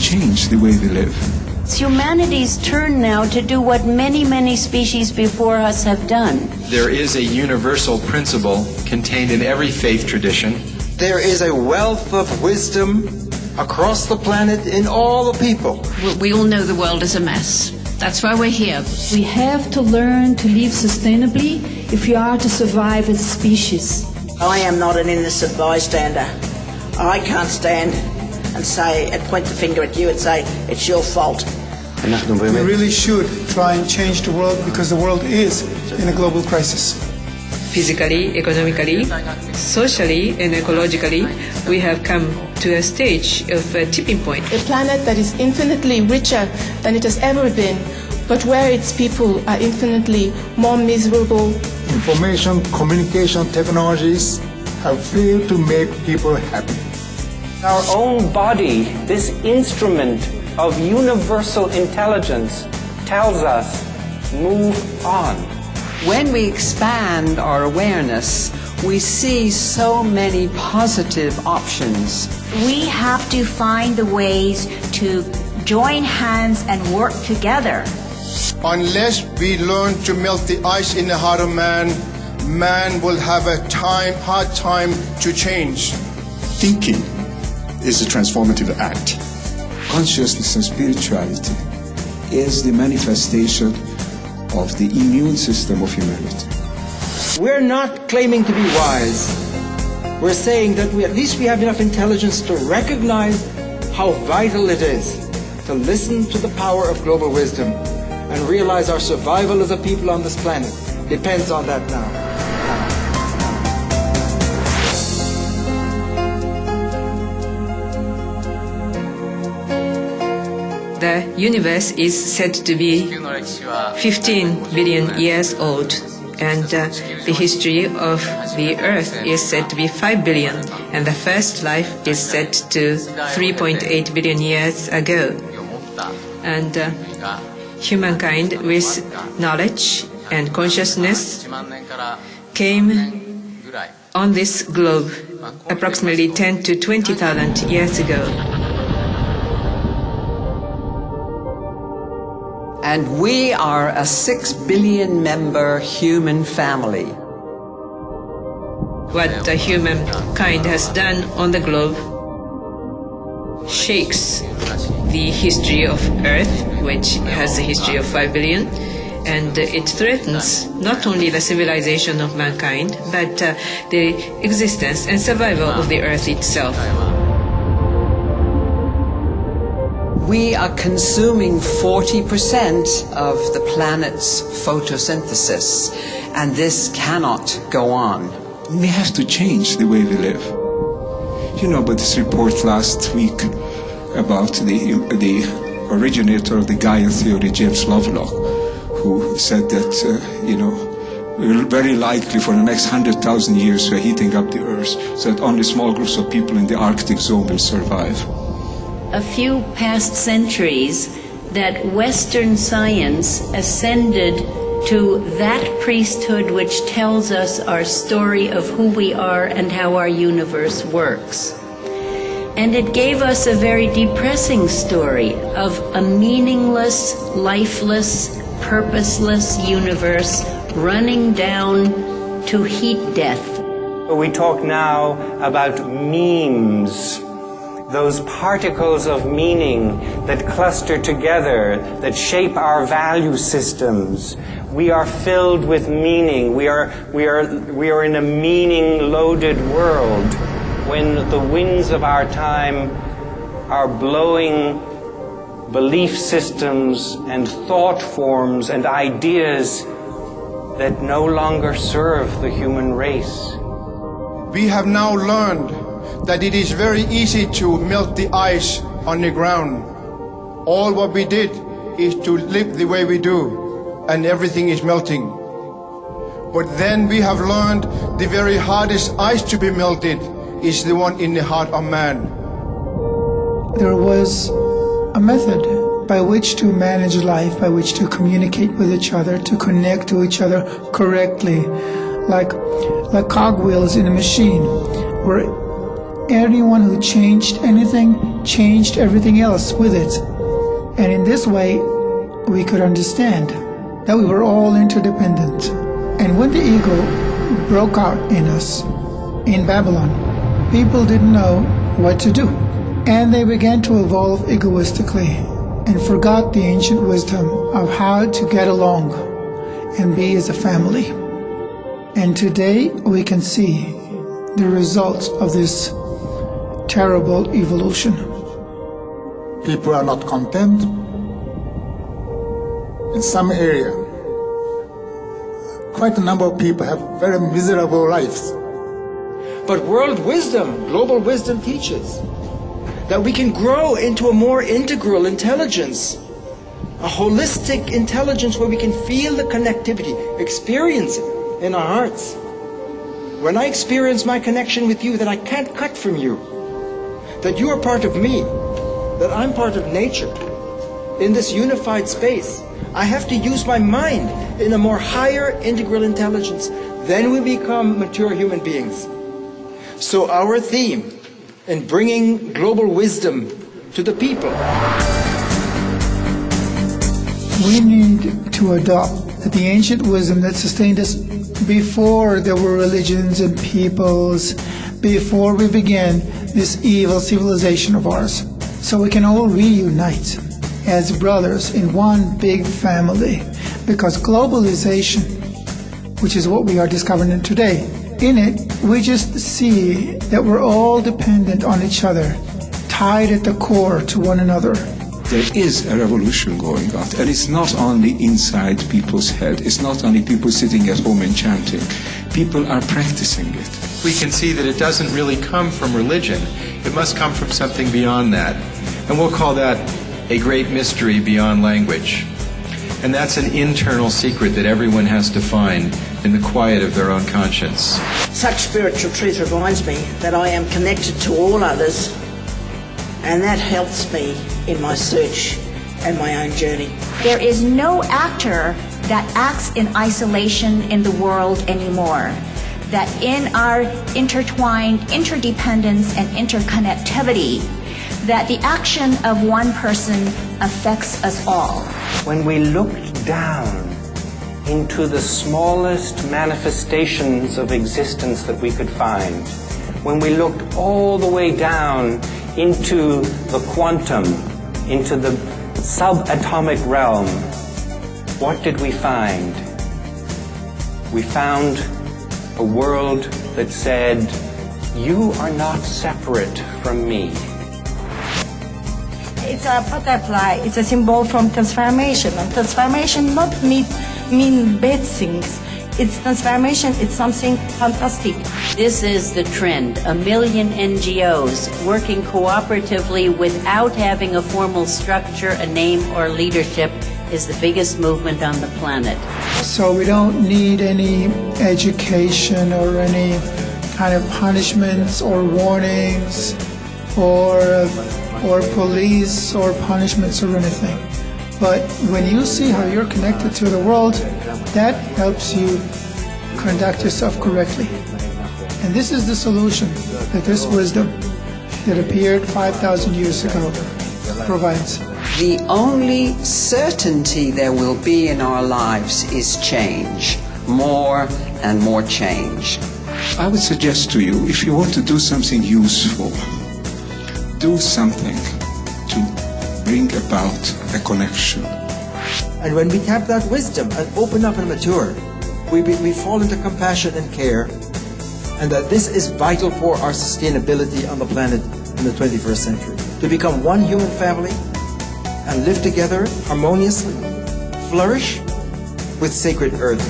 change the way we live. It's humanity's turn now to do what many, many species before us have done. There is a universal principle contained in every faith tradition. There is a wealth of wisdom across the planet in all the people. We all know the world is a mess. That's why we're here. We have to learn to live sustainably if we are to survive as a species. I am not an innocent bystander. I can't stand and say and point the finger at you and say it's your fault. We really should try and change the world because the world is in a global crisis. Physically, economically, socially, and ecologically, we have come to a stage of a tipping point. A planet that is infinitely richer than it has ever been, but where its people are infinitely more miserable. Information communication technologies have failed to make people happy. Our own body, this instrument of universal intelligence, tells us, move on. When we expand our awareness, we see so many positive options. We have to find the ways to join hands and work together. Unless we learn to melt the ice in the heart of man, man will have a hard time to change. Thinking is a transformative act. Consciousness and spirituality is the manifestation of the immune system of humanity. We're not claiming to be wise. We're saying that at least we have enough intelligence to recognize how vital it is to listen to the power of global wisdom and realize our survival as a people on this planet depends on that now. The universe is said to be 15 billion years old, and the history of the Earth is said to be 5 billion, and the first life is said to 3.8 billion years ago. And humankind with knowledge and consciousness came on this globe approximately 10 to 20,000 years ago. And we are a 6 billion member human family. What the humankind has done on the globe shakes the history of Earth, which has a history of 5 billion, and it threatens not only the civilization of mankind, but the existence and survival of the Earth itself. We are consuming 40% of the planet's photosynthesis, and this cannot go on. We have to change the way we live. You know about this report last week about the originator of the Gaia theory, James Lovelock, who said that, we're very likely for the next 100,000 years we're heating up the Earth, so that only small groups of people in the Arctic zone will survive. A few past centuries that Western science ascended to that priesthood which tells us our story of who we are and how our universe works. And it gave us a very depressing story of a meaningless, lifeless, purposeless universe running down to heat death. We talk now about memes. Those particles of meaning that cluster together, that shape our value systems. We are filled with meaning. We are in a meaning-loaded world when the winds of our time are blowing belief systems and thought forms and ideas that no longer serve the human race. We have now learned that it is very easy to melt the ice on the ground. All what we did is to live the way we do, and everything is melting. But then we have learned the very hardest ice to be melted is the one in the heart of man. There was a method by which to manage life, by which to communicate with each other, to connect to each other correctly, like cogwheels in a machine, where anyone who changed anything changed everything else with it. And in this way, we could understand that we were all interdependent. And when the ego broke out in us, in Babylon, people didn't know what to do. And they began to evolve egoistically and forgot the ancient wisdom of how to get along and be as a family. And today we can see the results of this terrible evolution. People are not content. In some area, quite a number of people have very miserable lives. But world wisdom, global wisdom teaches that we can grow into a more integral intelligence, a holistic intelligence where we can feel the connectivity, experience it in our hearts. When I experience my connection with you, that I can't cut from you, that you are part of me, that I'm part of nature, in this unified space, I have to use my mind in a more higher integral intelligence. Then we become mature human beings. So our theme in bringing global wisdom to the people. We need to adopt the ancient wisdom that sustained us before there were religions and peoples, before we began this evil civilization of ours, so we can all reunite as brothers in one big family. Because globalization, which is what we are discovering today, in it, we just see that we're all dependent on each other, tied at the core to one another. There is a revolution going on, and it's not only inside people's head. It's not only people sitting at home and chanting. People are practicing it. We can see that it doesn't really come from religion. It must come from something beyond that. And we'll call that a great mystery beyond language. And that's an internal secret that everyone has to find in the quiet of their own conscience. Such spiritual truth reminds me that I am connected to all others, and that helps me in my search and my own journey. There is no actor that acts in isolation in the world anymore. That in our intertwined interdependence and interconnectivity, that the action of one person affects us all. When we looked down into the smallest manifestations of existence that we could find, when we looked all the way down into the quantum, into the subatomic realm, what did we find? We found a world that said, you are not separate from me. It's a butterfly. It's a symbol from transformation. And transformation not mean bad things. It's transformation. It's something fantastic. This is the trend. 1 million NGOs working cooperatively without having a formal structure, a name, or leadership is the biggest movement on the planet. So we don't need any education or any kind of punishments or warnings or police or punishments or anything. But when you see how you're connected to the world, that helps you conduct yourself correctly. And this is the solution that this wisdom that appeared 5,000 years ago provides. The only certainty there will be in our lives is change. More and more change. I would suggest to you, if you want to do something useful, do something to bring about a connection. And when we tap that wisdom and open up and mature, we fall into compassion and care, and that this is vital for our sustainability on the planet in the 21st century. To become one human family and live together harmoniously, flourish with sacred earth.